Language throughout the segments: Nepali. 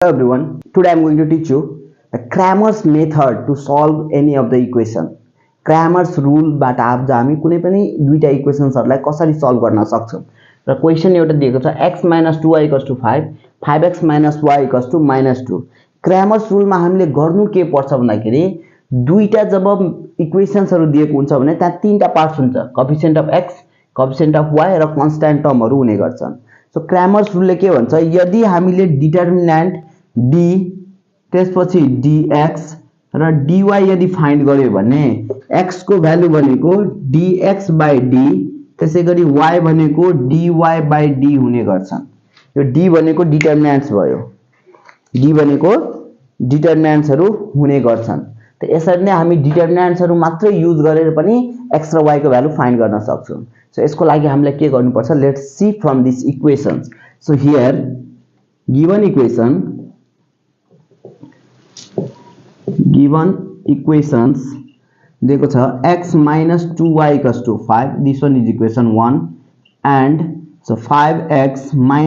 Hello everyone, today I am going to teach you the Cramer's method to solve any of the equation. Cramer's rule बाट आज हामी कुनै पनि दुईटा इक्वेशन्सहरुलाई कसरी सल्भ गर्न सक्छौं र क्वेशन एउटा दिएको छ x - 2y = 5 5x - y = -2. Cramer's rule मा हामीले गर्नु के पर्छ भन्दाखेरि दुईटा जब इक्वेशन्सहरु दिएको हुन्छ भने त्यहाँ तीनटा पार्ट्स हुन्छ coefficient of x, coefficient of y र कन्स्ट्यान्ट टर्महरु हुने गर्छन्. सो Cramer's rule ले के भन्छ यदि हामीले डिटर्मिनेन्ट d त्यसपछि dx र dy यदि फाइन्ड गर्यो भने x को भ्यालु भनेको dx/d त्यसैगरी y भनेको dy/d हुने गर्छन्. यो d भनेको डिटर्मिनेन्ट्स भयो. d भनेको डिटर्मिनेन्ट्सहरु हुने गर्छन्. त यसरी नै हामी डिटर्मिनेन्ट्सहरु मात्र युज गरेर पनि x र y को भ्यालु फाइन्ड गर्न सक्छौं. सो यसको लागि हामीले के गर्नु पर्छ let's see from this equations. So here given equations देखो छ x - 2y = 5. This one is equation 1 and so 5x - y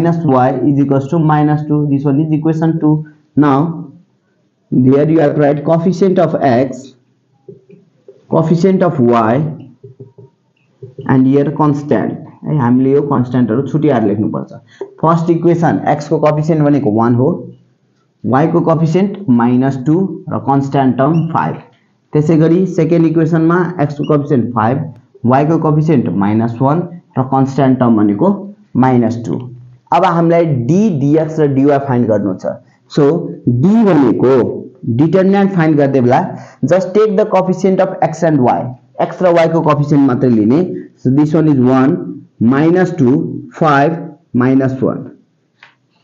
is -2. This one is equation 2. Now there you have to write coefficient of x, coefficient of y and here constant. है हामीले यो कन्स्ट्यान्टहरु छुटिएर लेख्नु पर्छ. फर्स्ट इक्वेशन x को कोएफिसिएन्ट भनेको 1 हो, y को कोएफिसिएन्ट -2 र कन्स्ट्यान्ट टर्म 5. त्यसैगरी सेकेन्ड इक्वेशनमा x को कोएफिसिएन्ट 5, y को कोएफिसिएन्ट -1 र कन्स्ट्यान्ट टर्म भनेको -2. अब हामीलाई d dx र dy फाइन्ड गर्नु छ. सो d भनेको डिटर्मिनेन्ट फाइन्ड गर्दै बेला just take the coefficient of x and y. x र y को कोएफिसिएन्ट मात्र लिने. So this one is 1 -2 5 -1.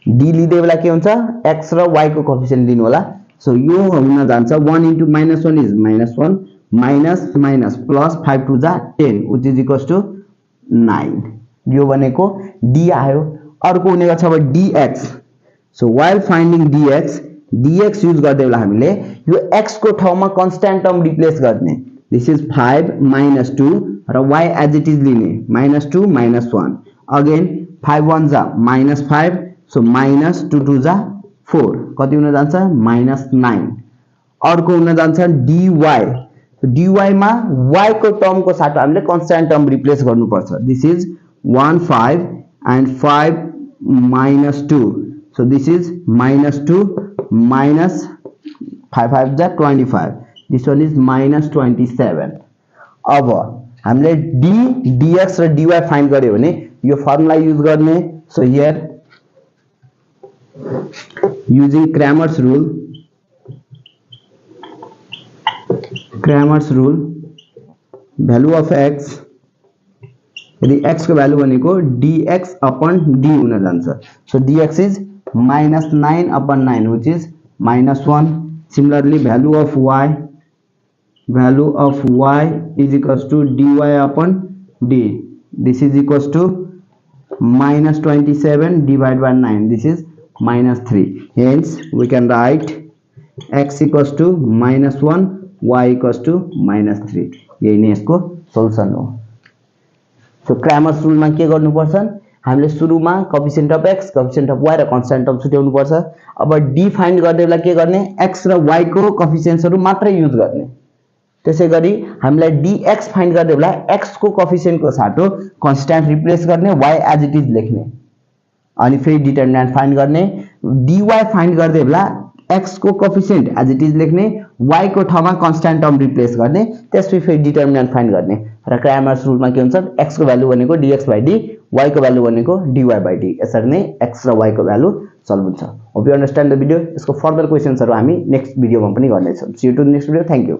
d लिँदै बेला के हुन्छ x र y को कोएफिसिएन्ट लिनु होला. सो यो हुन जान्छ 1 * -1 is -1 minus plus 5 to the 10 which is equals to 9. यो भनेको d आयो. अर्को हुने गर्छ अब dx. So while finding dx use गर्दै बेला हामीले यो x को ठाउँमा कन्स्ट्यान्ट टर्म रिप्लेस गर्ने. दिस इज 5 - 2 र y एज इट इज लिने -2 -1. अगेन 5 1 जा -5. सो -2 2 जा 4 कति हुन जान्छ -9. अर्को हुन जान्छ dy. सो dy मा y को टर्म को साथ हामीले कन्स्ट्यान्ट टर्म रिप्लेस गर्नु पर्छ. This is 1 5 and 5 -2. So this is -2 minus 5 5 जा 25. This one is -27. अब हामीले d dx र dy फाइन्ड गर्यो भने यो फर्मुला युज गर्ने. So here using Cramer's rule value of x यदि x को भ्यालु भनेको dx/d हुन जान्छ. So dx is -9/9 which is -1. Similarly value of y is equals to dy/d. This is equals to -27 divided by 9. This is -3. Hence we can write x equals to -1, y equals to -3. यही नै यसको सोलुसन हो. सो Cramer's rule मा के गर्नु पर्छ हामीले सुरुमा coefficient of x, coefficient of y र कन्स्ट्यान्ट टर्म छुट्याउनु पर्छ. अब d फाइन्ड गर्दै बेला के गर्ने x र y को कोएफिसिएन्ट्सहरु मात्र युज गर्ने. त्यसैगरी हामीलाई dx फाइन्ड गर्दै बेला x को कोएफिसिएन्ट को साथ कन्स्ट्यान्ट रिप्लेस गर्ने, y एज इट इज लेख्ने अनि फेरि डिटर्मिनेन्ट फाइन्ड गर्ने. dy फाइन्ड गर्दै बेला x को कोएफिसिएन्ट एज इट इज लेख्ने, y को ठाउँमा कन्स्ट्यान्ट टर्म रिप्लेस गर्ने, त्यसपछि फेरि डिटर्मिनेन्ट फाइन्ड गर्ने. र Cramer's rule मा के हुन्छ x को भ्यालु भनेको dx/d, y को भ्यालु भनेको dy/d. यसरी नै x र y को भ्यालु सल्भ हुन्छ. Hope you understand the video. यसको फर्दर क्वेशन्सहरु हामी नेक्स्ट भिडियोमा पनि गर्नेछौं. See you to next video. Thank you.